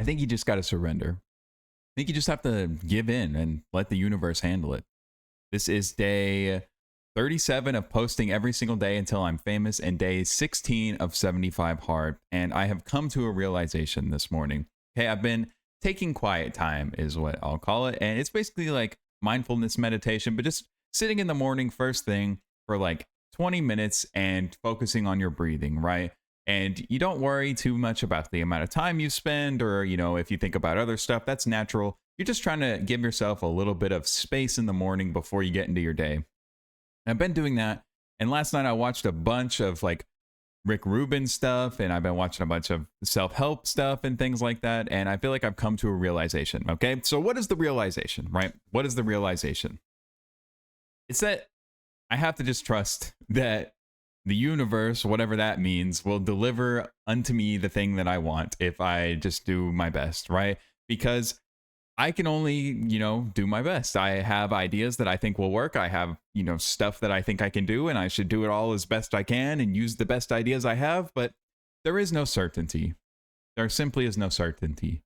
I think you just got to surrender. I think you just have to give in and let the universe handle it. This is day 37 of posting every single day until I'm famous, and day 16 of 75 hard. And I have come to a realization this morning. Okay, I've been taking quiet time, is what I'll call it. And it's basically like mindfulness meditation, but just sitting in the morning first thing for like 20 minutes and focusing on your breathing, right? And you don't worry too much about the amount of time you spend, or, if you think about other stuff, that's natural. You're just trying to give yourself a little bit of space in the morning before you get into your day. I've been doing that. And last night I watched a bunch of like Rick Rubin stuff, and I've been watching a bunch of self-help stuff and things like that. And I feel like I've come to a realization. Okay. So what is the realization, right? What is the realization? It's that I have to just trust that the universe, whatever that means, will deliver unto me the thing that I want if I just do my best, right? Because I can only, do my best. I have ideas that I think will work. I have, stuff that I think I can do, and I should do it all as best I can and use the best ideas I have. But there is no certainty. There simply is no certainty.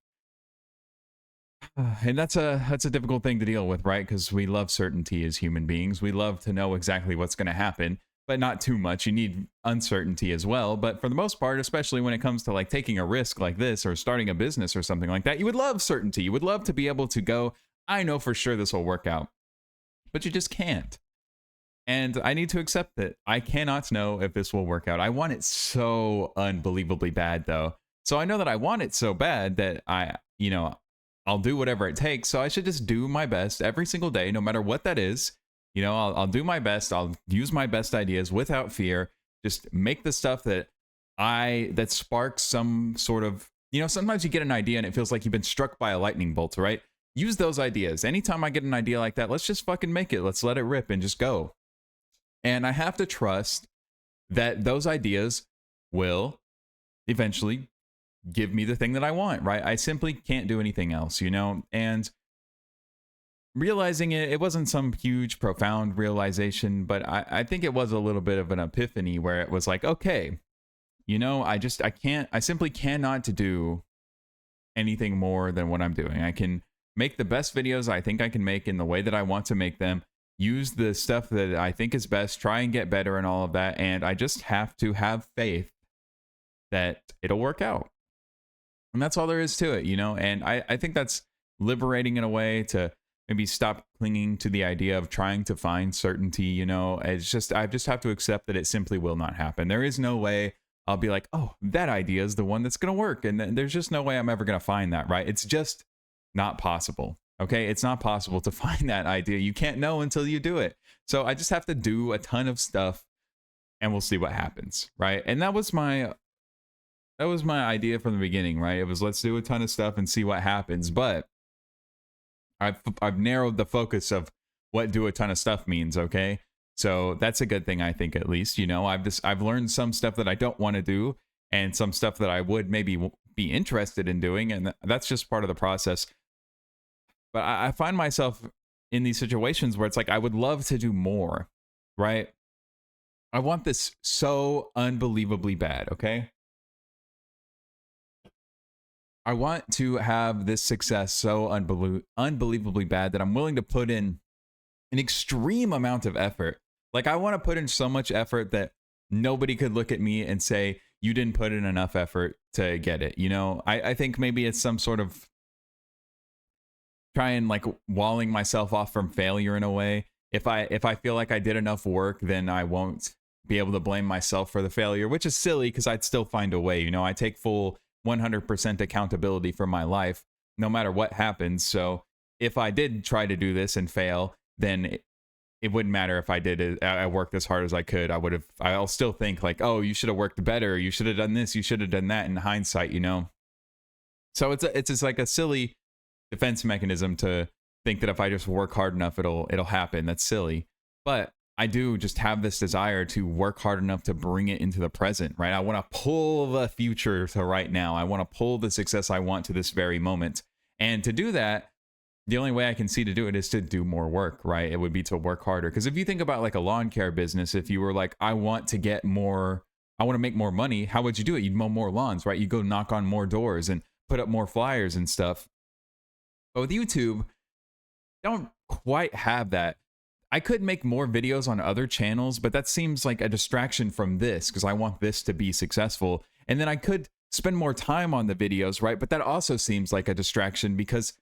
And that's a difficult thing to deal with, right? Because we love certainty as human beings. We love to know exactly what's going to happen, but not too much. You need uncertainty as well. But for the most part, especially when it comes to like taking a risk like this or starting a business or something like that, you would love certainty. You would love to be able to go, I know for sure this will work out, but you just can't. And I need to accept that I cannot know if this will work out. I want it so unbelievably bad though. So I know that I want it so bad that I'll do whatever it takes. So I should just do my best every single day, no matter what that is. I'll do my best. I'll use my best ideas without fear. Just make the stuff that sparks some sort of, sometimes you get an idea and it feels like you've been struck by a lightning bolt, right? Use those ideas. Anytime I get an idea like that, let's just fucking make it. Let's let it rip and just go. And I have to trust that those ideas will eventually give me the thing that I want, right? I simply can't do anything else, and realizing it wasn't some huge, profound realization, but I think it was a little bit of an epiphany where it was like, okay, I simply cannot do anything more than what I'm doing. I can make the best videos I think I can make in the way that I want to make them, use the stuff that I think is best, try and get better and all of that. And I just have to have faith that it'll work out. And that's all there is to it, and I think that's liberating in a way to maybe stop clinging to the idea of trying to find certainty. It's just, I just have to accept that it simply will not happen. There is no way I'll be like, oh, that idea is the one that's going to work. And there's just no way I'm ever going to find that, right? It's just not possible. Okay. It's not possible to find that idea. You can't know until you do it. So I just have to do a ton of stuff and we'll see what happens. Right. And that was my idea from the beginning, right? It was, let's do a ton of stuff and see what happens. But I've narrowed the focus of what do a ton of stuff means. Okay. So that's a good thing, I think, at least. I've learned some stuff that I don't want to do and some stuff that I would maybe be interested in doing. And that's just part of the process. But I find myself in these situations where it's like, I would love to do more, right? I want this so unbelievably bad. Okay. I want to have this success so unbelievably bad that I'm willing to put in an extreme amount of effort. Like, I want to put in so much effort that nobody could look at me and say, you didn't put in enough effort to get it. I think maybe it's some sort of trying like walling myself off from failure in a way. If I feel like I did enough work, then I won't be able to blame myself for the failure, which is silly because I'd still find a way. I take full 100% accountability for my life, no matter what happens. So if I did try to do this and fail, then it wouldn't matter if I did it. I worked as hard as I could. I'll still think like, oh, you should have worked better. You should have done this. You should have done that in hindsight, So it's just like a silly defense mechanism to think that if I just work hard enough, it'll happen. That's silly. But I do just have this desire to work hard enough to bring it into the present, right? I want to pull the future to right now. I want to pull the success I want to this very moment. And to do that, the only way I can see to do it is to do more work, right? It would be to work harder. Because if you think about like a lawn care business, if you were like, I want to make more money, how would you do it? You'd mow more lawns, right? You go knock on more doors. And put up more flyers and stuff. But with YouTube, don't quite have that. I could make more videos on other channels, but that seems like a distraction from this because I want this to be successful. And then I could spend more time on the videos, right? But that also seems like a distraction because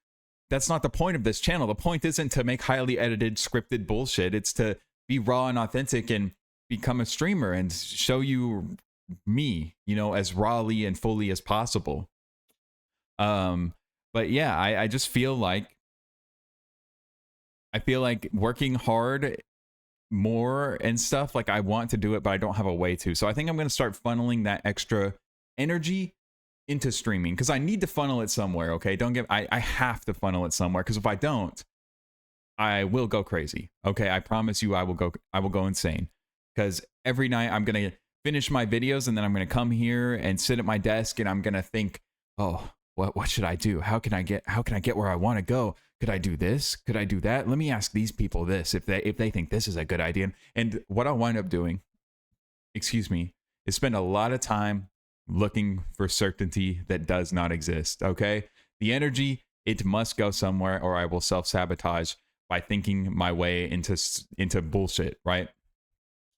that's not the point of this channel. The point isn't to make highly edited, scripted bullshit. It's to be raw and authentic and become a streamer and show you me, you know, as rawly and fully as possible. But yeah, I just feel like working hard more and stuff, like I want to do it, but I don't have a way to. So I think I'm going to start funneling that extra energy into streaming because I need to funnel it somewhere. Okay. I have to funnel it somewhere because if I don't, I will go crazy. Okay. I promise you I will go insane because every night I'm going to finish my videos and then I'm going to come here and sit at my desk and I'm going to think, oh, what should I do? How can I get where I want to go? Could I do this? Could I do that? Let me ask these people this if they think this is a good idea. And what I'll wind up doing, is spend a lot of time looking for certainty that does not exist. Okay, the energy, it must go somewhere, or I will self-sabotage by thinking my way into bullshit. Right.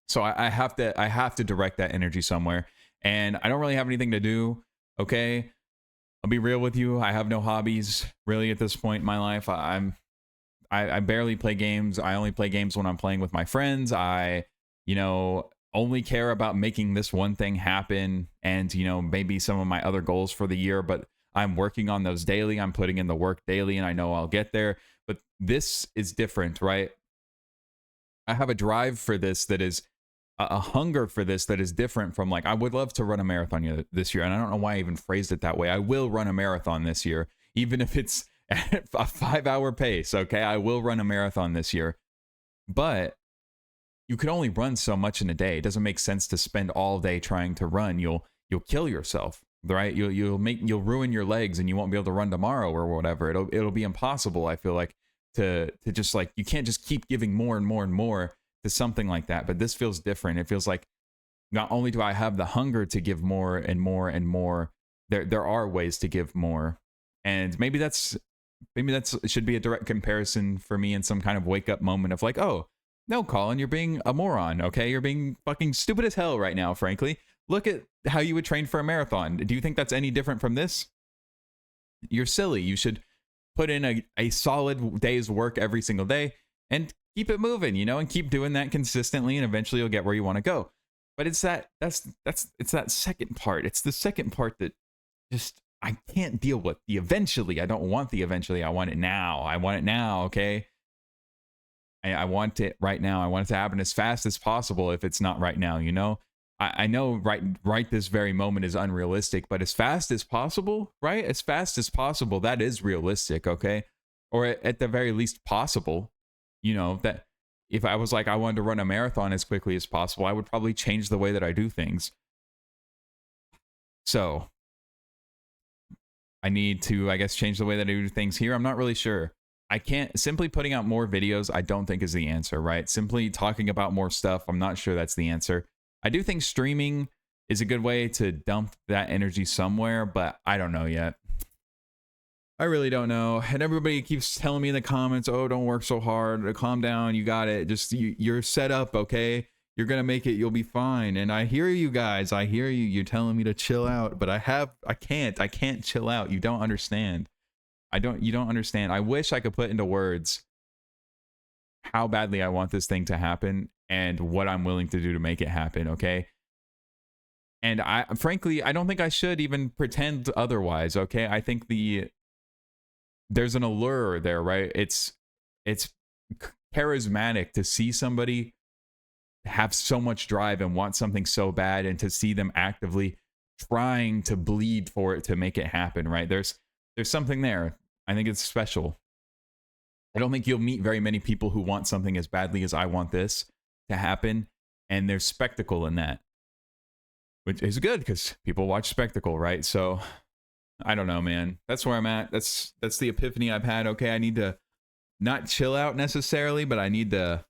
So I have to direct that energy somewhere, and I don't really have anything to do. Okay. I'll be real with you. I have no hobbies really at this point in my life. I barely play games. I only play games when I'm playing with my friends. I, only care about making this one thing happen and, maybe some of my other goals for the year, but I'm working on those daily. I'm putting in the work daily and I know I'll get there. But this is different, right? I have a drive for this that is a hunger for this that is different from like, I would love to run a marathon this year. And I don't know why I even phrased it that way. I will run a marathon this year, even if it's at a 5-hour pace. Okay. I will run a marathon this year, but you can only run so much in a day. It doesn't make sense to spend all day trying to run. You'll kill yourself, right? You'll ruin your legs and you won't be able to run tomorrow or whatever. It'll be impossible. I feel like to just like, you can't just keep giving more and more and more to something like that. But this feels different. It feels like not only do I have the hunger to give more and more and more, there are ways to give more. And maybe that's it should be a direct comparison for me in some kind of wake up moment of like, oh, no, Colin, you're being a moron. Okay. You're being fucking stupid as hell right now, frankly. Look at how you would train for a marathon. Do you think that's any different from this? You're silly. You should put in a solid day's work every single day and keep it moving, and keep doing that consistently, and eventually you'll get where you want to go. But it's that second part. It's the second part that just I can't deal with. The eventually. I don't want the eventually. I want it now. I want it now. Okay. I want it right now. I want it to happen as fast as possible. If it's not right now, I know right this very moment is unrealistic, but as fast as possible, right? As fast as possible, that is realistic. Okay. Or at the very least possible. That if I was like, I wanted to run a marathon as quickly as possible, I would probably change the way that I do things. So I need to, I guess, change the way that I do things here. I'm not really sure. I can't simply putting out more videos. I don't think is the answer, right? Simply talking about more stuff. I'm not sure that's the answer. I do think streaming is a good way to dump that energy somewhere, but I don't know yet. I really don't know. And everybody keeps telling me in the comments, oh, don't work so hard. Calm down. You got it. Just you're set up. Okay. You're going to make it. You'll be fine. And I hear you guys. I hear you. You're telling me to chill out, but I can't chill out. You don't understand. You don't understand. I wish I could put into words how badly I want this thing to happen and what I'm willing to do to make it happen. Okay. And frankly, I don't think I should even pretend otherwise. Okay. I think there's an allure there, right? It's charismatic to see somebody have so much drive and want something so bad, and to see them actively trying to bleed for it to make it happen, right? There's something there. I think it's special. I don't think you'll meet very many people who want something as badly as I want this to happen, and there's spectacle in that, which is good because people watch spectacle, right? So I don't know, man. That's where I'm at. That's the epiphany I've had. Okay, I need to not chill out necessarily, but I need to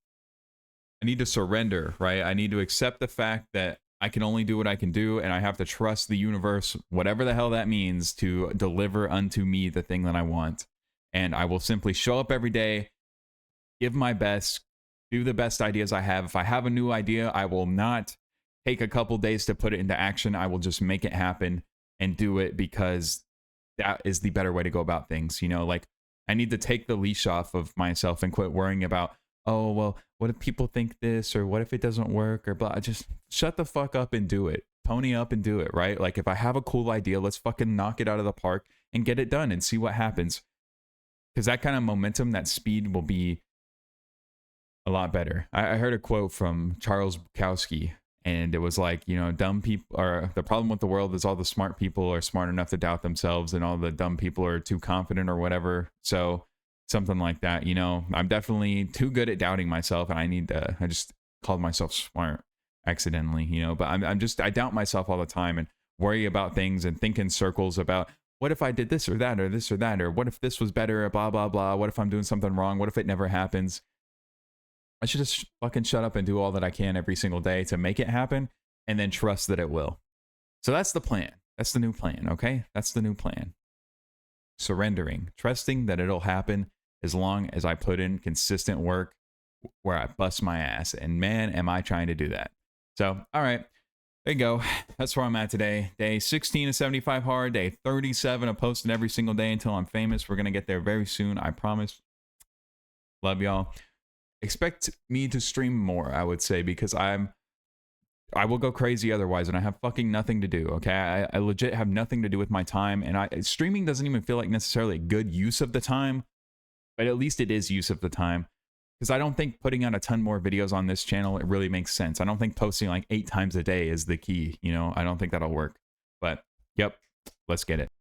surrender, right? I need to accept the fact that I can only do what I can do, and I have to trust the universe, whatever the hell that means, to deliver unto me the thing that I want. And I will simply show up every day, give my best, do the best ideas I have. If I have a new idea, I will not take a couple days to put it into action. I will just make it happen and do it, because that is the better way to go about things. You know, like, I need to take the leash off of myself and quit worrying about, oh, well, what if people think this, or what if it doesn't work, or blah. Just shut the fuck up and do it. Pony up and do it, right? Like, if I have a cool idea, let's fucking knock it out of the park and get it done and see what happens. Because that kind of momentum, that speed will be a lot better. I heard a quote from Charles Bukowski, and it was like, you know, dumb people, or the problem with the world is all the smart people are smart enough to doubt themselves, and all the dumb people are too confident, or whatever. So something like that, you know. I'm definitely too good at doubting myself, and I just called myself smart accidentally, you know. But I doubt myself all the time and worry about things and think in circles about, what if I did this or that, or this or that, or what if this was better, or blah blah blah, what if I'm doing something wrong, what if it never happens. I should just fucking shut up and do all that I can every single day to make it happen, and then trust that it will. So that's the plan. That's the new plan, okay? That's the new plan. Surrendering, trusting that it'll happen as long as I put in consistent work where I bust my ass. And man, am I trying to do that. So, all right, there you go. That's where I'm at today. Day 16 of 75 hard, day 37 of posting every single day until I'm famous. We're going to get there very soon, I promise. Love y'all. Expect me to stream more, I would say, because I will go crazy otherwise, and I have fucking nothing to do, okay? I legit have nothing to do with my time, and streaming doesn't even feel like necessarily a good use of the time, but at least it is use of the time, because I don't think putting out a ton more videos on this channel, it really makes sense. I don't think posting like 8 times a day is the key, you know? I don't think that'll work, but yep, let's get it.